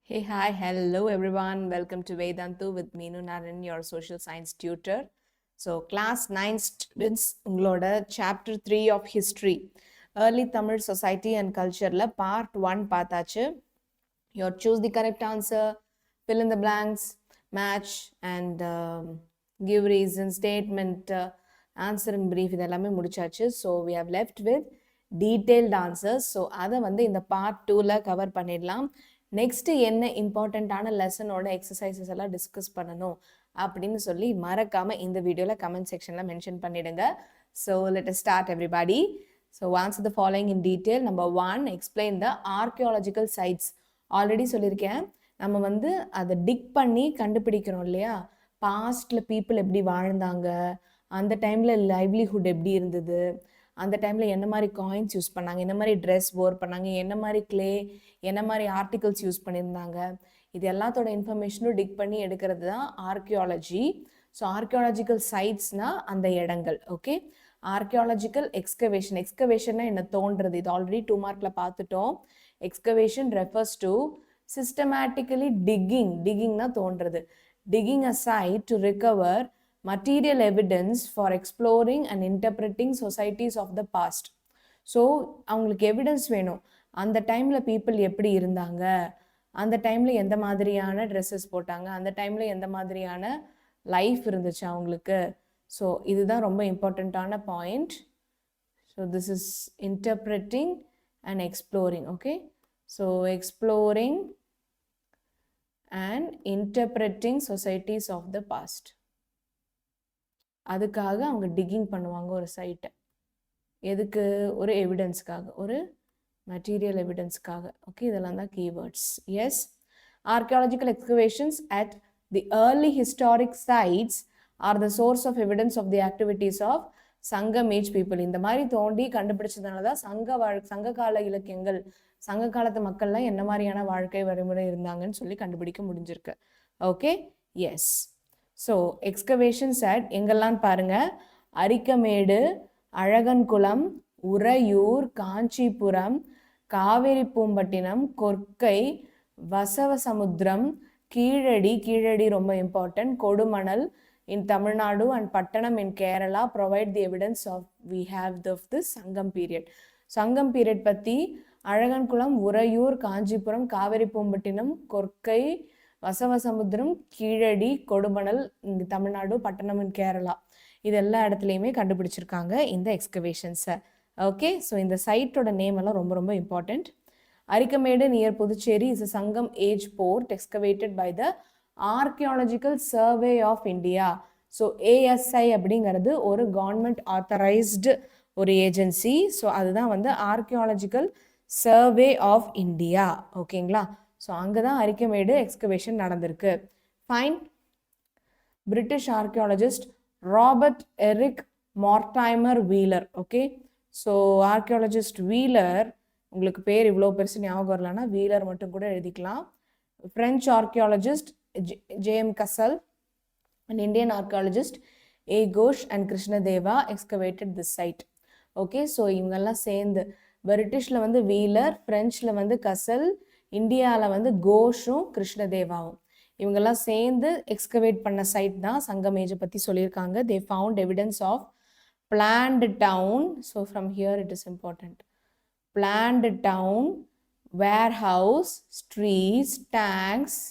Hey, hi, hello everyone. Welcome to Vedantu with Meenu Ma'am, your social science tutor. So, class 9 students, உங்களோட chapter 3 of history, early Tamil society and cultureல part 1 பார்த்தாச்சு. You choose the correct answer, fill in the blanks, match and give reason, statement, answer in brief இதெல்லாமே முடிச்சாச்சு. So, we have left with detailed answers. So, அதை வந்து இந்த part 2ல cover பண்ணிடலாம். Next என்ன இம்பார்ட்டண்ட்டான லெசனோட exercises எல்லாம் டிஸ்கஸ் பண்ணணும் அப்படின்னு சொல்லி மறக்காம இந்த வீடியோவில் கமெண்ட் செக்ஷனில் மென்ஷன் பண்ணிடுங்க. So let us start everybody. So answer the following in detail. Number 1, explain the archaeological sides. Already சொல்லியிருக்கேன், நம்ம வந்து அதை டிக் பண்ணி கண்டுபிடிக்கிறோம் இல்லையா, பாஸ்டில் பீப்புள் எப்படி வாழ்ந்தாங்க, அந்த டைமில் லைவ்லிஹுட் எப்படி இருந்தது, அந்த டைமில் என்ன மாதிரி காயின்ஸ் யூஸ் பண்ணாங்க, என்ன மாதிரி ட்ரெஸ் வேர் பண்ணாங்க, என்ன மாதிரி கிளே, என்ன மாதிரி ஆர்டிகல்ஸ் யூஸ் பண்ணியிருந்தாங்க, இது எல்லாத்தோட இன்ஃபர்மேஷனும் டிக் பண்ணி எடுக்கிறது தான் ஆர்கியாலஜி. ஸோ ஆர்கியாலஜிக்கல் சைட்ஸ்னால் அந்த இடங்கள். Okay, archaeological excavation. எக்ஸ்கவேஷன்னா என்ன, தோன்றது. இது ஆல்ரெடி 2 மார்க்கில் பார்த்துட்டோம். எக்ஸ்கவேஷன் ரெஃபர்ஸ் டு சிஸ்டமேட்டிக்கலி டிக்கிங்னா தோன்றது. Digging a site to recover material evidence for exploring and interpreting societies of the past. So அவங்களுக்கு எவிடன்ஸ் வேணும், அந்த டைமில் பீப்புள் எப்படி இருந்தாங்க, அந்த டைமில் எந்த மாதிரியான ட்ரெஸ்ஸஸ் போட்டாங்க, அந்த டைமில் எந்த மாதிரியான லைஃப் இருந்துச்சு அவங்களுக்கு. ஸோ இதுதான் ரொம்ப இம்பார்ட்டண்ட்டான point. So this is interpreting and exploring. Okay, so exploring and interpreting societies of the past. அதுக்காக அவங்க டிக்கிங் பண்ணுவாங்க ஒரு சைட்டை. எதுக்கு? ஒரு எவிடன்ஸ்க்காக, ஒரு மெட்டீரியல் எவிடன்ஸ்க்காக. ஓகே, இதெல்லாம் தான் keywords. Yes, archaeological excavations at the early historic sites are the source of evidence of the activities of Sangam age people. இந்த மாதிரி தோண்டி கண்டுபிடிச்சதுனால தான் சங்க கால இலக்கியங்கள், சங்க காலத்து மக்கள்லாம் என்ன மாதிரியான வாழ்க்கை வழிமுறை இருந்தாங்கன்னு சொல்லி கண்டுபிடிக்க முடிஞ்சிருக்கு. Okay, yes. So excavations at எங்கெல்லாம் பாருங்க, அரிக்கமேடு, அழகன்குளம், உறையூர், காஞ்சிபுரம், காவேரிப்பூம்பட்டினம், கொர்க்கை, வசவசமுத்திரம், கீழடி ரொம்ப important, Kodumanal in Tamil Nadu and Pattanam in Kerala provide the evidence of we have the Sangam period. சங்கம் பீரியட் பற்றி அழகன்குளம், உறையூர், காஞ்சிபுரம், காவேரிப்பூம்பட்டினம், கொர்க்கை, வசவசமுத்திரம், கீழடி, கொடுமணல் இங்கே தமிழ்நாடு, பட்டணம் இன் கேரளா, இது எல்லா இடத்துலையுமே கண்டுபிடிச்சிருக்காங்க இந்த எக்ஸ்கவேஷன்ஸை. ஓகே, ஸோ இந்த சைட்டோட நேம் எல்லாம் ரொம்ப important. Arikamedu near Puducherry is a Sangam age port excavated by the archaeological survey of India. So ASI அப்படிங்கிறது ஒரு கவர்மெண்ட் ஆத்தரைஸ்டு ஒரு ஏஜென்சி. ஸோ அதுதான் வந்து ஆர்கியாலஜிக்கல் சர்வே ஆஃப் இந்தியா. ஓகேங்களா, ஸோ அங்கே தான் அரிக்கமேடு எக்ஸ்கவேஷன் நடந்திருக்கு. Fine. British archaeologist Robert Eric Mortimer Wheeler. Okay, so archaeologist Wheeler, உங்களுக்கு பேர் இவ்வளோ பெருசு ஞாபகம் வரலன்னா வீலர் மட்டும் கூட எழுதிக்கலாம். French archaeologist 𝑗𝑚 and Indian archaeologist 𝑎 and Krishnadeva excavated this site. Okay, so இவங்கெல்லாம் சேர்ந்து, பிரிட்டிஷில் வந்து வீலர், ஃப்ரெஞ்சில் வந்து கசல், இந்தியாவில் வந்து கோஷும் கிருஷ்ணதேவாவும், இவங்கெல்லாம் சேர்ந்து எக்ஸ்கவேட் பண்ண சைட் தான் சங்கம் ஏஜை பற்றி சொல்லியிருக்காங்க. They found evidence of planned town. So from here it is important. Planned town, warehouse, streets, tanks.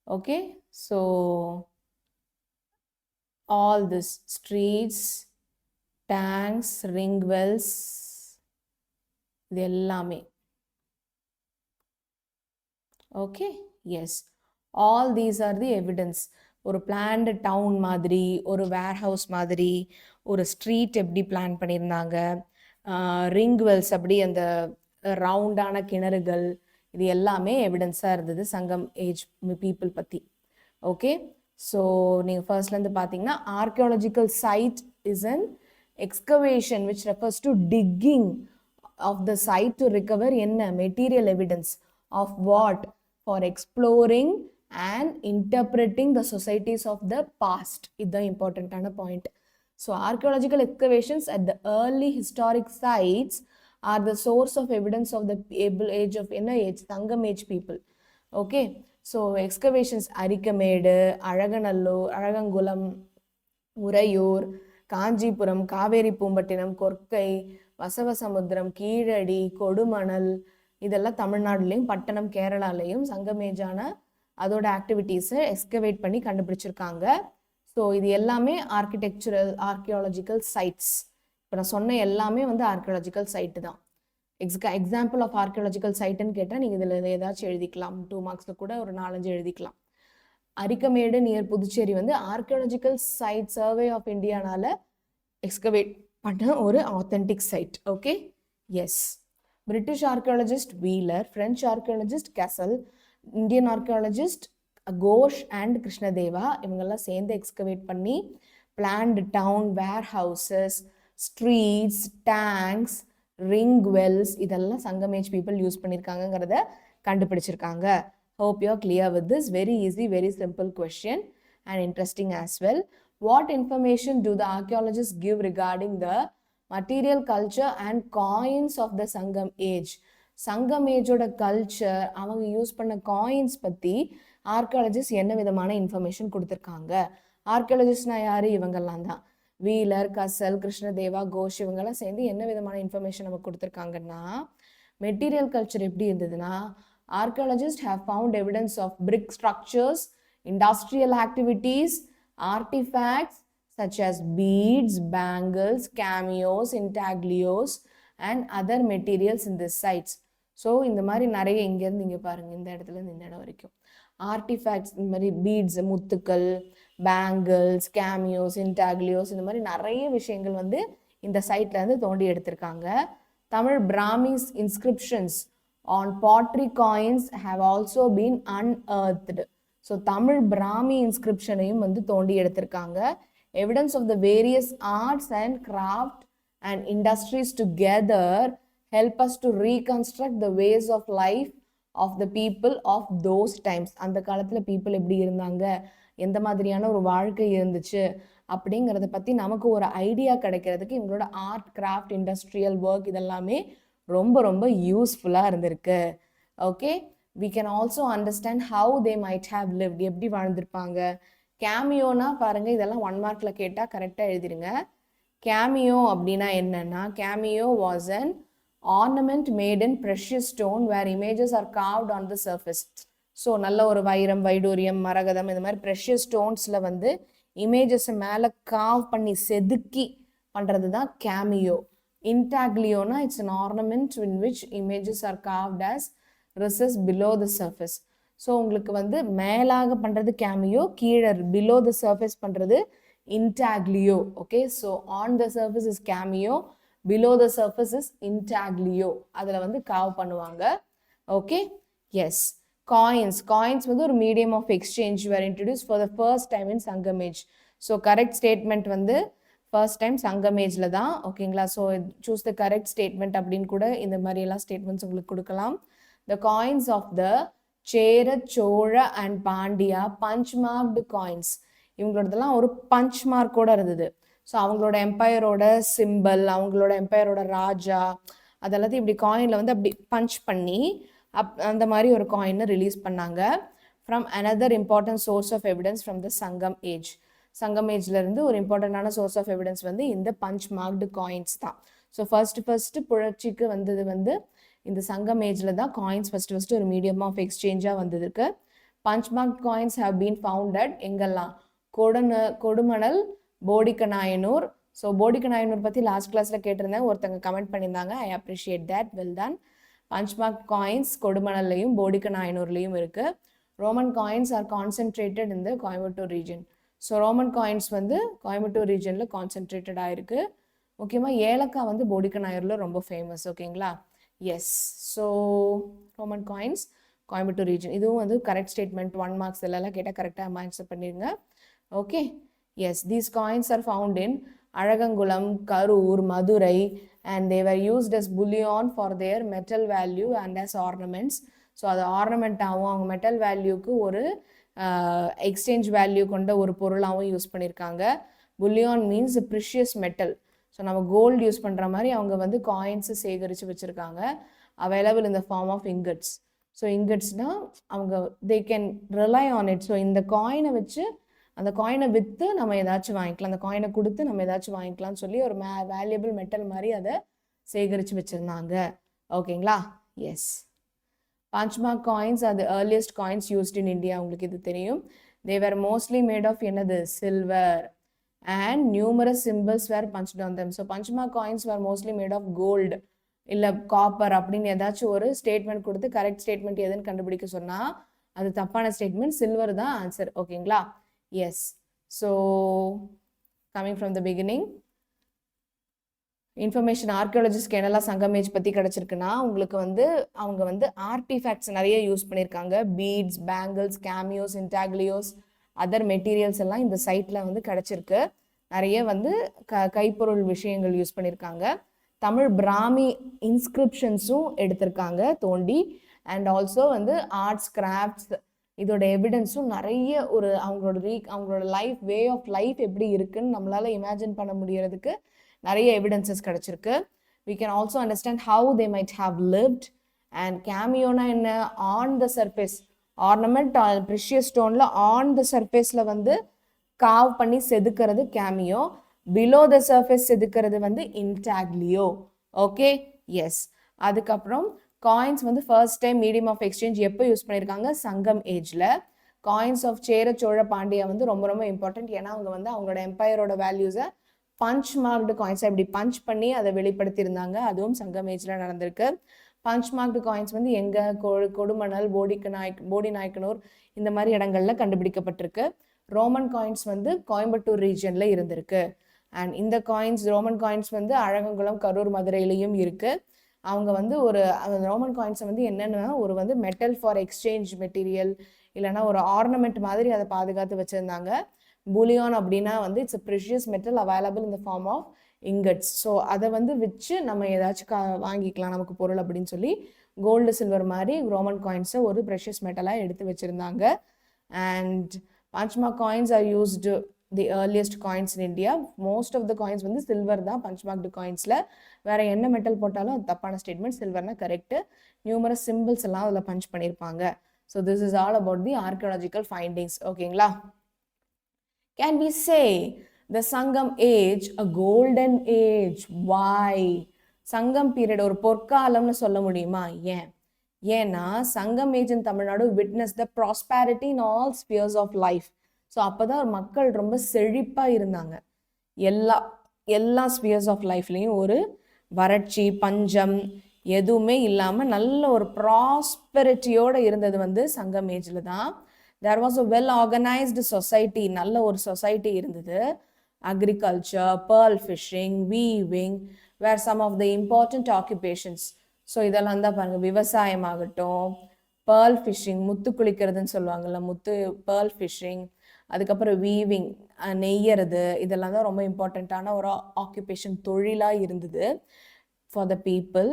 Okay, so all this streets, tanks, ring wells, இது எல்லாமே. Okay, yes, all these are the evidence. ஒரு planned town மாதிரி, ஒரு warehouse மாதிரி, ஒரு street எப்படி plan பண்ணியிருந்தாங்க, ring Wells அப்படி அந்த ரவுண்டான கிணறுகள், இது எல்லாமே எவிடன்ஸாக இருந்தது சங்கம் ஏஜ் பீப்புள் பற்றி. ஓகே, ஸோ நீங்கள் ஃபர்ஸ்ட்லேருந்து பார்த்தீங்கன்னா archaeological site is an excavation which refers to digging of the site to recover என்ன material evidence of what? For exploring and interpreting the societies of the past. It's the important point. So archaeological excavations at the early historic sites are the source of evidence of the able age of inner age, Sangam age people. Okay, so excavations Arikamedu, Azhaganallur, Alagankulam, Uraiyur, Kanchipuram, Kaveri Poompattinam, Korkai, Vasavasamudram, Keeladi, Kodumanal, இதெல்லாம் தமிழ்நாடுலேயும் பட்டணம் கேரளாலையும் சங்கமேஜான அதோட ஆக்டிவிட்டீஸை excavate பண்ணி கண்டுபிடிச்சிருக்காங்க. So இது எல்லாமே archaeological sides. இப்போ நான் சொன்ன எல்லாமே வந்து ஆர்கியாலஜிக்கல் சைட்டு தான். எக்ஸாம்பிள் ஆஃப் ஆர்கியாலஜிக்கல் சைட்டுன்னு கேட்டால் நீங்கள் இதில் ஏதாச்சும் எழுதிக்கலாம். 2 மார்க்ஸில் கூட ஒரு 4-5 எழுதிக்கலாம். அரிக்கமேடு நியர் புதுச்சேரி வந்து ஆர்கியாலஜிக்கல் சைட் சர்வே ஆஃப் இந்தியானால எக்ஸ்கவேட் பண்ண ஒரு authentic site. Okay, yes. British archaeologist Wheeler, French archaeologist Casal, Indian archaeologist Ghosh and Krishnadeva, இவங்கெல்லாம் சேர்ந்து எக்ஸ்கவேட் பண்ணி planned town, where houses, streets, tanks, ring wells, இதெல்லாம் சங்கமேஜ் பீப்புள் யூஸ் பண்ணியிருக்காங்கிறத கண்டுபிடிச்சிருக்காங்க. Hope you are clear with this. Very easy, very simple question and interesting as well. What information do the archaeologists give regarding the material culture and coins of the Sangam age? Sangam age oda culture, அவங்க use பண்ண coins பற்றி archaeologist என்ன விதமான information கொடுத்துருக்காங்க? ஆர்கியாலஜிஸ்ட்னா யார்? இவங்கெல்லாம் தான். Wheeler, ghazal, Krishnadeva, Ghosh, இவங்கெல்லாம் சேர்ந்து என்ன விதமான இன்ஃபர்மேஷன் நமக்கு கொடுத்துருக்காங்கன்னா, மெட்டீரியல் கல்ச்சர் எப்படி இருந்ததுன்னா, archaeologists have found evidence of brick structures, industrial activities, artifacts such as beads, bangles, cameos, intaglios and other materials in these sites. So இந்த மாதிரி நிறைய இங்கேருந்து இங்கே பாருங்கள், இந்த இடத்துலேருந்து இந்த இடம் வரைக்கும் ஆர்டிஃபேக்ட்ஸ், இந்த மாதிரி பீட்ஸ், முத்துக்கள், பேங்கிள்ஸ், கேமியோஸ், இன்டாக்லியோஸ், இந்த மாதிரி நிறைய விஷயங்கள் வந்து இந்த சைட்லேருந்து தோண்டி எடுத்திருக்காங்க. Tamil Brahmis inscriptions on pottery coins have also been unearthed. So Tamil Brahmi இன்ஸ்கிரிப்ஷனையும் வந்து தோண்டி எடுத்திருக்காங்க. Evidence of the various arts and craft and industries together help us to reconstruct the ways of life of the people of those times. அந்த காலத்தில் people எப்படி இருந்தாங்க, எந்த மாதிரியான ஒரு வாழ்க்கை இருந்துச்சு அப்படிங்கிறத பற்றி நமக்கு ஒரு ஐடியா கிடைக்கிறதுக்கு இவங்களோட ஆர்ட், கிராஃப்ட், இண்டஸ்ட்ரியல் ஒர்க் இதெல்லாமே ரொம்ப ரொம்ப யூஸ்ஃபுல்லாக இருந்திருக்கு. Okay, we can also understand how they might have lived, எப்படி வாழ்ந்திருப்பாங்க. கேமியோனா பாருங்கள், இதெல்லாம் 1 மார்க்கில் கேட்டால் கரெக்டாக எழுதிடுங்க. கேமியோ அப்படின்னா என்னன்னா, cameo was an ornament made in precious stone where images are carved on the surface. So நல்ல ஒரு வைரம், வைடூரியம், மரகதம், இந்த மாதிரி ப்ரெஷியஸ் ஸ்டோன்ஸில் வந்து இமேஜஸை மேலே காவ் பண்ணி செதுக்கி பண்ணுறது தான் cameo. Intagliona, it's an ornament in which images are carved as recess below the surface. So உங்களுக்கு வந்து மேலாக பண்ணுறது கேமியோ, கீழே below the surface பண்ணுறது intaglio. Okay, so on the surface is cameo, below the surface is intaglio. அதில் வந்து carve பண்ணுவாங்க. Okay, S. Coins வந்து ஒரு medium of exchange were introduced for the first time in Sangam age. So correct statement வந்து first time Sangam ஏஜில் தான். ஓகேங்களா, so choose the correct statement அப்படின்னு கூட இந்த மாதிரி எல்லாம் ஸ்டேட்மெண்ட்ஸ் உங்களுக்கு கொடுக்கலாம். The coins of the Chera, Chola and Pandya punch marked coins, இவங்களோடதெல்லாம் ஒரு பஞ்ச் மார்க்கோடு இருந்தது. ஸோ அவங்களோட எம்பையரோட சிம்பிள், அவங்களோட எம்பையரோட ராஜா, அதெல்லாத்தையும் இப்படி காயினில் வந்து அப்படி பஞ்ச் பண்ணி அந்த மாதிரி ஒரு காயினை ரிலீஸ் பண்ணாங்க. From another important source of evidence from the Sangam age. Sangam ஏஜ்லேருந்து ஒரு இம்பார்ட்டண்டான சோர்ஸ் ஆஃப் எவிடன்ஸ் வந்து இந்த பஞ்ச் மார்க்டு காயின்ஸ் தான். ஸோ ஃபர்ஸ்ட்டு புரட்சிக்கு வந்தது வந்து இந்த சங்கம் ஏஜில் தான். காயின்ஸ் ஃபர்ஸ்ட் ஒரு மீடியம் ஆஃப் எக்ஸ்சேஞ்சாக வந்ததுக்கு. Punch mark coins have been founded எங்கெல்லாம்? கொடுமணல், போடிக்கநாயனூர். ஸோ போடிக்கநாயனூர் பற்றி லாஸ்ட் கிளாஸில் கேட்டிருந்தேன், ஒருத்தங்க கமெண்ட் பண்ணியிருந்தாங்க. I appreciate that, well done. Punch mark coins கொடுமணல்லையும் போடிக்கநாயனூர்லேயும் இருக்குது. Roman coins are concentrated in the Coimbatore region. So Roman coins வந்து கோயம்புத்தூர் ரீஜனில் கான்சென்ட்ரேட்டட் ஆகிருக்கு. முக்கியமாக ஏலக்காய் வந்து போடிக்கநாயூரில் ரொம்ப ஃபேமஸ். ஓகேங்களா, yes. So Roman coins Coimbatore region, இதுவும் வந்து கரெக்ட் ஸ்டேட்மெண்ட். 1 மார்க்ஸ் எல்லாம் கேட்டால் கரெக்டாக ஆன்சர் பண்ணிடுங்க. Okay, yes. These coins are found in Azhagankulam, Karur, Madurai and they were used as bullion for their metal value and as ornaments. So அது ஆர்னமெண்ட்டாகவும் அவங்க metal வேல்யூக்கு ஒரு exchange value கொண்ட ஒரு பொருளாகவும் யூஸ் பண்ணியிருக்காங்க. Bullion means precious metal. So நம்ம gold use பண்ணுற மாதிரி அவங்க வந்து காயின்ஸை சேகரித்து வச்சுருக்காங்க. Available in the form of ingots. So இங்கட்ஸ்னால் அவங்க they can rely on it. So இந்த காயினை வச்சு அந்த காயினை விற்று நம்ம ஏதாச்சும் வாங்கிக்கலாம், அந்த காயினை கொடுத்து நம்ம ஏதாச்சும் வாங்கிக்கலாம்னு சொல்லி ஒரு வேல்யூபிள் மெட்டல் மாதிரி அதை சேகரித்து வச்சுருந்தாங்க. ஓகேங்களா? Yes. Punchmark coins are the earliest coins used in India. உங்களுக்கு இது தெரியும். They were mostly made of என்னது? Silver. And numerous symbols were punched on them. So punchmark coins were mostly made of gold இல்லை copper அப்படின்னு ஏதாச்சும் ஒரு statement கொடுத்து correct statement எதுன்னு கண்டுபிடிக்க சொன்னால் அது தப்பான ஸ்டேட்மெண்ட். சில்வர் தான் ஆன்சர். ஓகேங்களா? Yes. So coming from the beginning information ஆர்கியாலஜிஸ்ட்க்கு என்னெல்லாம் சங்கம் ஏஜ் பற்றி கிடச்சிருக்குன்னா உங்களுக்கு வந்து அவங்க வந்து ஆர்டிஃபேக்ட்ஸ் நிறைய யூஸ் பண்ணியிருக்காங்க. Beads, bangles, cameos, intaglios, other materials எல்லாம் இந்த சைட்டில் வந்து கிடச்சிருக்கு. நிறைய வந்து கைப்பொருள் விஷயங்கள் யூஸ் பண்ணியிருக்காங்க. தமிழ் பிராமி இன்ஸ்கிரிப்ஷன்ஸும் எடுத்திருக்காங்க தோண்டி. அண்ட் ஆல்சோ வந்து ஆர்ட்ஸ், கிராஃப்ட்ஸ் இதோட எவிடன்ஸும் நிறைய ஒரு அவங்களோட லைஃப், வே ஆஃப் லைஃப் எப்படி இருக்குன்னு நம்மளால் இமேஜின் பண்ண முடியறதுக்கு நிறைய எவிடன்சஸ் கிடச்சிருக்கு. we can also understand how they might have lived. and கேமியோனா என்ன? On the surface ornament precious ஸ்டோனில் ஆன் த சர்ஃபேஸில் வந்து காவ் பண்ணி செதுக்கிறது கேமியோ. பிலோ த சர்ஃபேஸ் செதுக்கிறது வந்து இன்டாக்லியோ. Okay, yes. அதுக்கப்புறம் காயின்ஸ் வந்து first time medium of exchange எப்போ யூஸ் பண்ணியிருக்காங்க? சங்கம் ஏஜில். காயின்ஸ் ஆஃப் சேர, சோழ, பாண்டியா வந்து ரொம்ப ரொம்ப இம்பார்ட்டன்ட். ஏன்னா அவங்க வந்து அவங்களோட எம்பையரோட வேல்யூஸை பஞ்ச் மார்க்டு காயின்ஸை இப்படி பஞ்ச் பண்ணி அதை வெளிப்படுத்தியிருந்தாங்க. அதுவும் சங்கம் ஏஜில் நடந்திருக்கு. பஞ்ச் மார்க்டு காயின்ஸ் வந்து எங்கே? கொடுமணல், போடி நாயக்கனூர் இந்த மாதிரி இடங்கள்ல கண்டுபிடிக்கப்பட்டிருக்கு. ரோமன் காயின்ஸ் வந்து கோயம்புத்தூர் ரீஜனில் இருந்திருக்கு. அண்ட் இந்த காயின்ஸ், ரோமன் காயின்ஸ் வந்து அழகங்குளம், கரூர், மதுரையிலையும் இருக்குது. அவங்க வந்து ஒரு ரோமன் காயின்ஸை வந்து என்னென்னா ஒரு வந்து மெட்டல் ஃபார் எக்ஸ்சேஞ்ச் மெட்டீரியல் இல்லைனா ஒரு ஆர்னமெண்ட் மாதிரி அதை பாதுகாத்து வச்சுருந்தாங்க. புலியான் அப்படின்னா வந்து it's a precious metal available in the form of ingots. So அதை வந்து வச்சு நம்ம ஏதாச்சும் வாங்கிக்கலாம் நமக்கு பொருள் அப்படின்னு சொல்லி கோல்டு, சில்வர் மாதிரி ரோமன் காயின்ஸை ஒரு ப்ரெஷியஸ் மெட்டலாக எடுத்து வச்சுருந்தாங்க. And punchmark coins are used the earliest coins in India. Most of the coins வந்து சில்வர் தான் பஞ்ச்மார்க்டு காயின்ஸில். வேறு என்ன மெட்டல் போட்டாலும் அது தப்பான ஸ்டேட்மெண்ட். சில்வர்னா கரெக்டு. நியூமரஸ் சிம்பிள்ஸ் எல்லாம் அதில் பஞ்ச் பண்ணியிருப்பாங்க. So this is all about the archaeological findings. ஓகேங்களா? Can we say the Sangam age a golden age? Why? Sangam period ஒரு பொற்காலம்னு சொல்ல முடியுமா? ஏன்னா Sangam age in Tamil Nadu witness the prosperity in all spheres of life. So அப்போதான் மக்கள் ரொம்ப செழிப்பாக இருந்தாங்க. எல்லா ஸ்பியர்ஸ் ஆஃப் லைஃப்லேயும் ஒரு வறட்சி, பஞ்சம் எதுவுமே இல்லாமல் நல்ல ஒரு ப்ராஸ்பெரிட்டியோடு இருந்தது வந்து சங்கம் ஏஜில் தான். there was a well organized society. நல்ல ஒரு சொசைட்டி இருந்தது. agriculture, pearl fishing, weaving were some of the important occupations. So இதெல்லாம் தான் பாருங்கள். விவசாயம் ஆகட்டும், pearl fishing முத்து குளிக்கிறதுன்னு சொல்லுவாங்கள்ல, pearl fishing, அதுக்கப்புறம் வீவிங் நெய்யறது, இதெல்லாம் தான் ரொம்ப இம்பார்ட்டண்ட்டான ஒரு ஆக்குபேஷன், தொழிலாக இருந்தது for the people.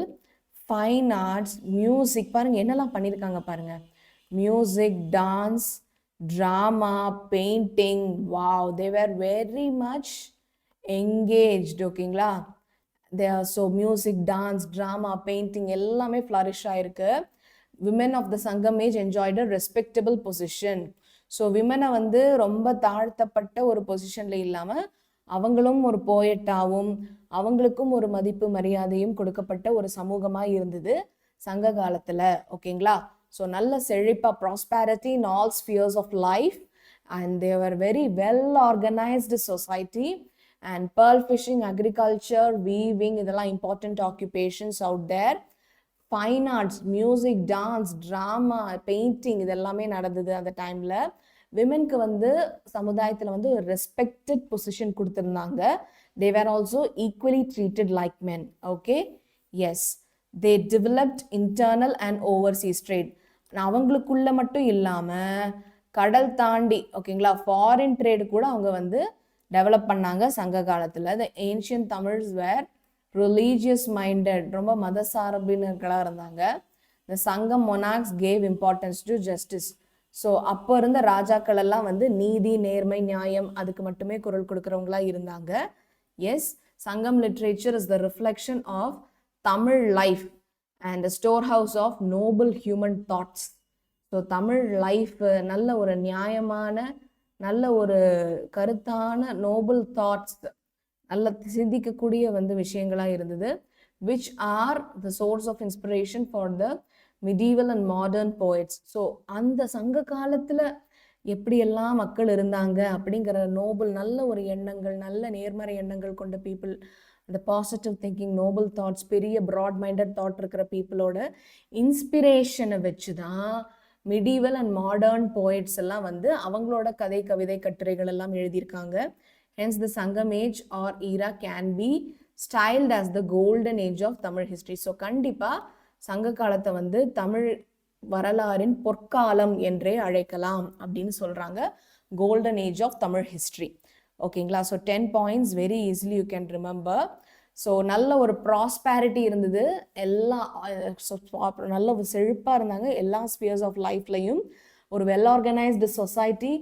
Fine arts, music பாருங்கள் என்னெல்லாம் பண்ணியிருக்காங்க பாருங்கள். Music, dance, drama, painting, wow, they were very much engaged. ஓகேங்களா? they are so music, dance, drama, painting எல்லாமே flourish ஆயிருக்கு. women of the Sangam age enjoyed a respectable position. So விமனை வந்து ரொம்ப தாழ்த்தப்பட்ட ஒரு பொசிஷனில் இல்லாமல் அவங்களும் ஒரு போயட்டாவும் அவங்களுக்கும் ஒரு மதிப்பு மரியாதையும் கொடுக்கப்பட்ட ஒரு சமூகமாக இருந்தது சங்க காலத்தில். ஓகேங்களா? ஸோ நல்ல செழிப்பாக prosperity in all spheres of life. And they are very well organised society. And pearl fishing, agriculture, weaving இதெல்லாம் important occupations out there. Fine arts, music, dance, drama, painting இதெல்லாமே நடந்தது அந்த டைமில். விமென்க்கு வந்து சமுதாயத்தில் வந்து ஒரு ரெஸ்பெக்டட் பொசிஷன் கொடுத்துருந்தாங்க. They were also equally treated like men. Okay, yes. They developed internal and overseas trade. அவங்களுக்குள்ள மட்டும் இல்லாமல் கடல் தாண்டி, ஓகேங்களா, ஃபாரின் ட்ரேடு கூட அவங்க வந்து டெவலப் பண்ணாங்க சங்க காலத்தில். The ancient Tamils were religious minded, ரொம்ப மத சார்பினர்களாக இருந்தாங்க. The Sangam monarchs gave importance to justice. So அப்போ இருந்த ராஜாக்கள் எல்லாம் வந்து நீதி, நேர்மை, நியாயம் அதுக்கு மட்டுமே குரல் கொடுக்குறவங்களா இருந்தாங்க. Yes, Sangam literature is the reflection of Tamil life. And store house of noble human thoughts. So Tamil life நல்ல ஒரு நியாயமான, நல்ல ஒரு கருத்தான நோபல் தாட்ஸ், நல்ல சிந்திக்கக்கூடிய விஷயங்களாக இருந்தது. which are the source of inspiration for the medieval and modern poets. So அந்த சங்க காலத்தில் எப்படியெல்லாம் மக்கள் இருந்தாங்க அப்படிங்கிற நோபல் நல்ல ஒரு எண்ணங்கள், நல்ல நேர்மறை எண்ணங்கள் கொண்ட பீப்புள், அந்த பாசிட்டிவ் திங்கிங், நோபல் தாட்ஸ், பெரிய ப்ராட் மைண்டட் தாட் இருக்கிற பீப்புளோட இன்ஸ்பிரேஷனை வச்சு தான் மிடிவல் அண்ட் மாடர்ன் போய்ட்ஸ் எல்லாம் அவங்களோட கதை, கவிதை, கட்டுரைகள் எல்லாம் எழுதியிருக்காங்க. Hence the Sangam age or era can be styled as the golden age of Tamil history. So கண்டிப்பாக சங்க காலத்தை தமிழ் வரலாறின் பொற்காலம் என்றே அழைக்கலாம் அப்படின்னு சொல்கிறாங்க. Golden age of Tamil history. ஓகேங்களா? So 10 points very easily you can remember. So நல்ல ஒரு ப்ராஸ்பேரிட்டி இருந்தது, நல்ல ஒரு செழிப்பாக இருந்தாங்க எல்லா ஸ்பியர்ஸ் ஆஃப் லைஃப்லையும். ஒரு well organised society,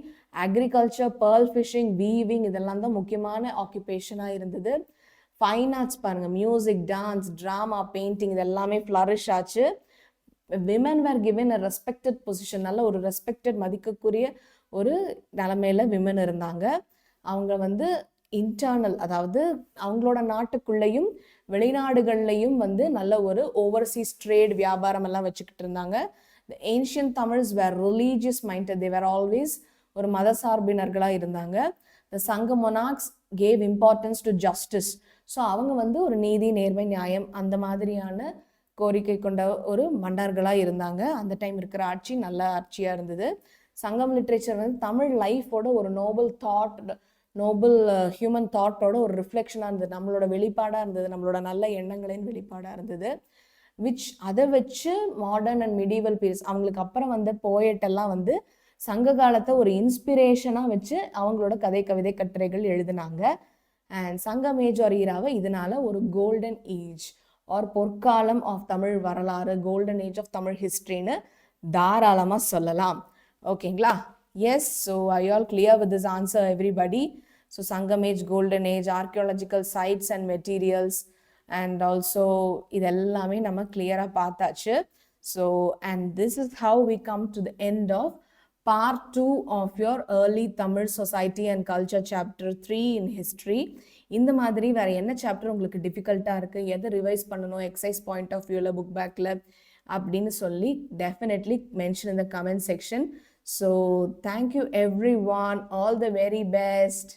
agriculture, pearl fishing, weaving இதெல்லாம் தான் முக்கியமான ஆக்குபேஷனாக இருந்தது. ஃபைன் ஆர்ட்ஸ் பாருங்கள், மியூசிக், டான்ஸ், ட்ராமா, பெயிண்டிங் இது எல்லாமே ஃப்ளரிஷ் ஆச்சு. Women were given a respected position, நல்ல ஒரு ரெஸ்பெக்டட் மதிக்கக்கூடிய ஒரு நிலைமையில் விமன் இருந்தாங்க. அவங்க இன்டர்னல், அதாவது அவங்களோட நாட்டுக்குள்ளேயும் வெளிநாடுகள்லையும் நல்ல ஒரு ஓவர்சீஸ் ட்ரேட், வியாபாரம் எல்லாம் வச்சுக்கிட்டு இருந்தாங்க. The ancient Tamils were religious minded. They were always ஒரு மத சார்பினர்களாக இருந்தாங்க. The Sangha monarchs gave importance to justice. So அவங்க ஒரு நீதி, நேர்மை, நியாயம் அந்த மாதிரியான கோரிக்கை கொண்ட ஒரு மன்னர்களாக இருந்தாங்க. அந்த டைம் இருக்கிற ஆட்சி நல்ல ஆட்சியாக இருந்தது. சங்கம் லிட்ரேச்சர் தமிழ் லைஃபோட ஒரு நோபல் தாட், நோபல் ஹியூமன் தாட்டோட ஒரு ரிஃப்ளெக்ஷனாக இருந்தது, நம்மளோட வெளிப்பாடாக இருந்தது, நம்மளோட நல்ல எண்ணங்களின் வெளிப்பாடாக இருந்தது. விச் அதை வச்சு மாடர்ன் அண்ட் மிடிவல் பீரியட்ஸ், அவங்களுக்கு அப்புறம் போயட் எல்லாம் சங்க காலத்தை ஒரு இன்ஸ்பிரேஷனாக வச்சு அவங்களோட கதை, கவிதை, கட்டுரைகள் எழுதினாங்க. அண்ட் சங்கம் ஏஜ் ஆர் ஈராவை இதனால ஒரு கோல்டன் ஏஜ் ஆர் பொற்காலம் ஆஃப் தமிழ் வரலாறு, கோல்டன் ஏஜ் ஆஃப் தமிழ் ஹிஸ்ட்ரின்னு தாராளமாக சொல்லலாம். ஓகேங்களா? Yes. So I all clear with this answer everybody? So Sangam age, golden age, archaeological sites and materials and also இதெல்லாமே நம்ம கிளியராக பார்த்தாச்சு. So and this is how we come to the end of part 2 of your early Tamil society and culture chapter 3 in history. இந்த மாதிரி வேற என்ன chapter உங்களுக்கு டிஃபிகல்ட்டாக இருக்குது, எதை ரிவைஸ் பண்ணணும் எக்ஸசைஸ் பாயிண்ட் ஆஃப் வியூவில், புக் பேக்கில் அப்படின்னு சொல்லி definitely mention in the comment section. So thank you everyone, all the very best.